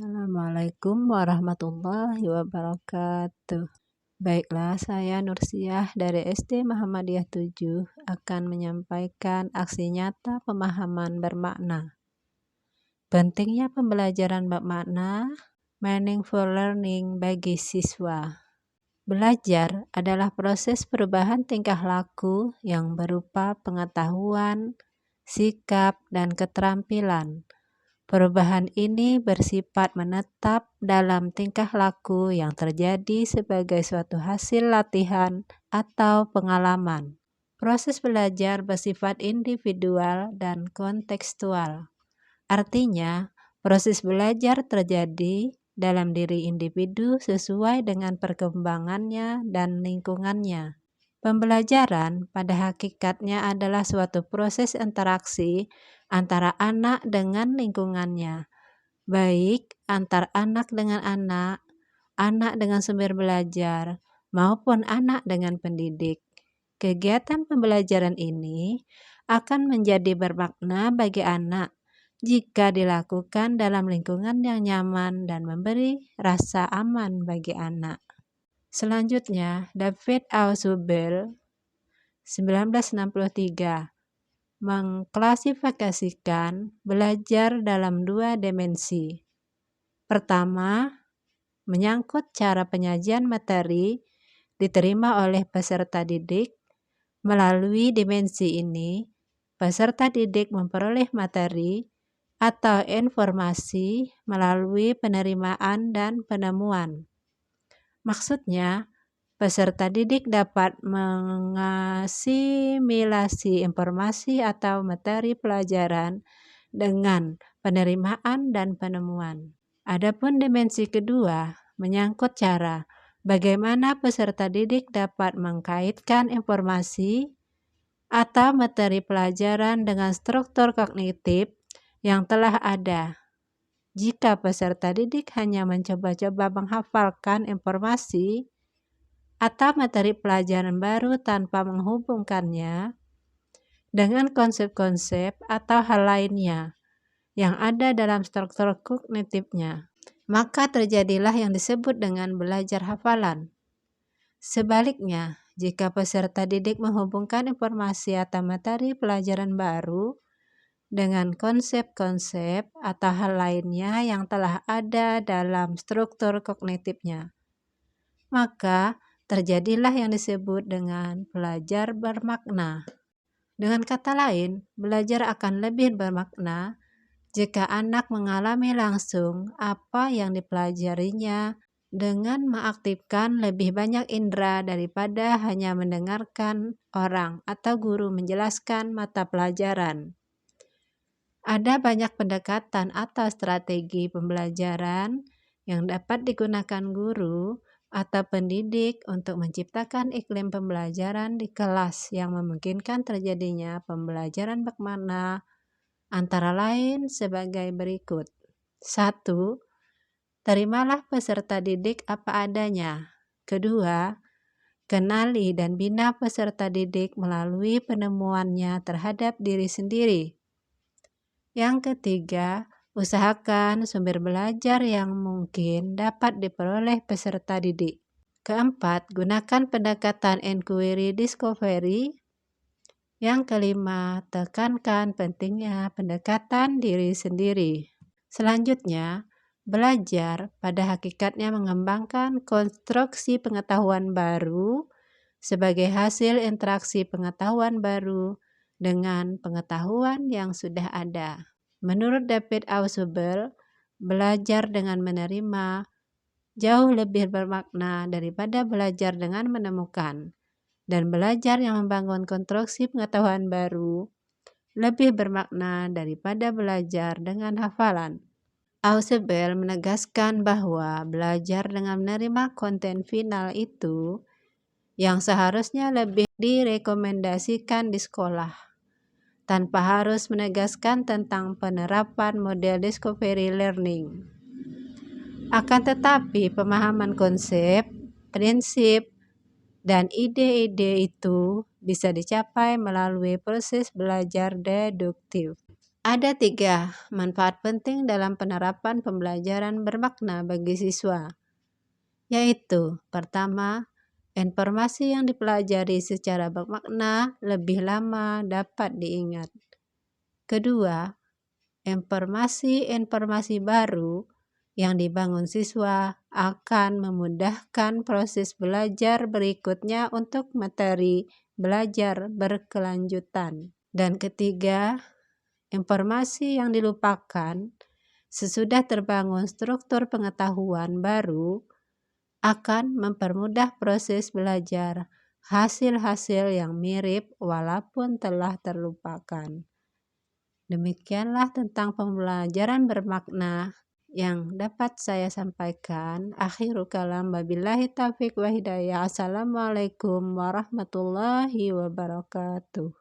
Assalamualaikum warahmatullahi wabarakatuh. Baiklah, saya Nursiah dari SD Muhammadiyah 7 akan menyampaikan aksi nyata pemahaman bermakna. Pentingnya pembelajaran bermakna, meaningful learning bagi siswa. Belajar adalah proses perubahan tingkah laku yang berupa pengetahuan, sikap, dan keterampilan. Perubahan ini bersifat menetap dalam tingkah laku yang terjadi sebagai suatu hasil latihan atau pengalaman. Proses belajar bersifat individual dan kontekstual. Artinya, proses belajar terjadi dalam diri individu sesuai dengan perkembangannya dan lingkungannya. Pembelajaran pada hakikatnya adalah suatu proses interaksi antara anak dengan lingkungannya, baik antar anak dengan anak dengan sumber belajar, maupun anak dengan pendidik. Kegiatan pembelajaran ini akan menjadi bermakna bagi anak jika dilakukan dalam lingkungan yang nyaman dan memberi rasa aman bagi anak. Selanjutnya, David Ausubel 1963 mengklasifikasikan belajar dalam dua dimensi. Pertama, menyangkut cara penyajian materi diterima oleh peserta didik. Melalui dimensi ini, peserta didik memperoleh materi atau informasi melalui penerimaan dan penemuan. Maksudnya, peserta didik dapat mengasimilasi informasi atau materi pelajaran dengan penerimaan dan penemuan. Adapun dimensi kedua menyangkut cara bagaimana peserta didik dapat mengkaitkan informasi atau materi pelajaran dengan struktur kognitif yang telah ada. Jika peserta didik hanya mencoba-coba menghafalkan informasi atau materi pelajaran baru tanpa menghubungkannya dengan konsep-konsep atau hal lainnya yang ada dalam struktur kognitifnya, maka terjadilah yang disebut dengan belajar hafalan. Sebaliknya, jika peserta didik menghubungkan informasi atau materi pelajaran baru dengan konsep-konsep atau hal lainnya yang telah ada dalam struktur kognitifnya, maka terjadilah yang disebut dengan belajar bermakna. Dengan kata lain, belajar akan lebih bermakna jika anak mengalami langsung apa yang dipelajarinya dengan mengaktifkan lebih banyak indera daripada hanya mendengarkan orang atau guru menjelaskan mata pelajaran. Ada banyak pendekatan atau strategi pembelajaran yang dapat digunakan guru atau pendidik untuk menciptakan iklim pembelajaran di kelas yang memungkinkan terjadinya pembelajaran bermakna, antara lain sebagai berikut. 1. Terimalah peserta didik apa adanya. 2. Kenali dan bina peserta didik melalui penemuannya terhadap diri sendiri. Yang ketiga, usahakan sumber belajar yang mungkin dapat diperoleh peserta didik. Keempat, gunakan pendekatan inquiry discovery. Yang kelima, tekankan pentingnya pendekatan diri sendiri. Selanjutnya, belajar pada hakikatnya mengembangkan konstruksi pengetahuan baru sebagai hasil interaksi pengetahuan baru dengan pengetahuan yang sudah ada. Menurut David Ausubel, belajar dengan menerima jauh lebih bermakna daripada belajar dengan menemukan, dan belajar yang membangun konstruksi pengetahuan baru lebih bermakna daripada belajar dengan hafalan. Ausubel menegaskan bahwa belajar dengan menerima konten final itu yang seharusnya lebih direkomendasikan di sekolah, tanpa harus menegaskan tentang penerapan model discovery learning. Akan tetapi, pemahaman konsep, prinsip, dan ide-ide itu bisa dicapai melalui proses belajar deduktif. Ada 3 manfaat penting dalam penerapan pembelajaran bermakna bagi siswa, yaitu pertama, informasi yang dipelajari secara bermakna lebih lama dapat diingat. Kedua, informasi-informasi baru yang dibangun siswa akan memudahkan proses belajar berikutnya untuk materi belajar berkelanjutan. Dan ketiga, informasi yang dilupakan sesudah terbangun struktur pengetahuan baru akan mempermudah proses belajar hasil-hasil yang mirip walaupun telah terlupakan. Demikianlah tentang pembelajaran bermakna yang dapat saya sampaikan. Akhirul kalam, wabillahi taufiq wa hidayah. Assalamualaikum warahmatullahi wabarakatuh.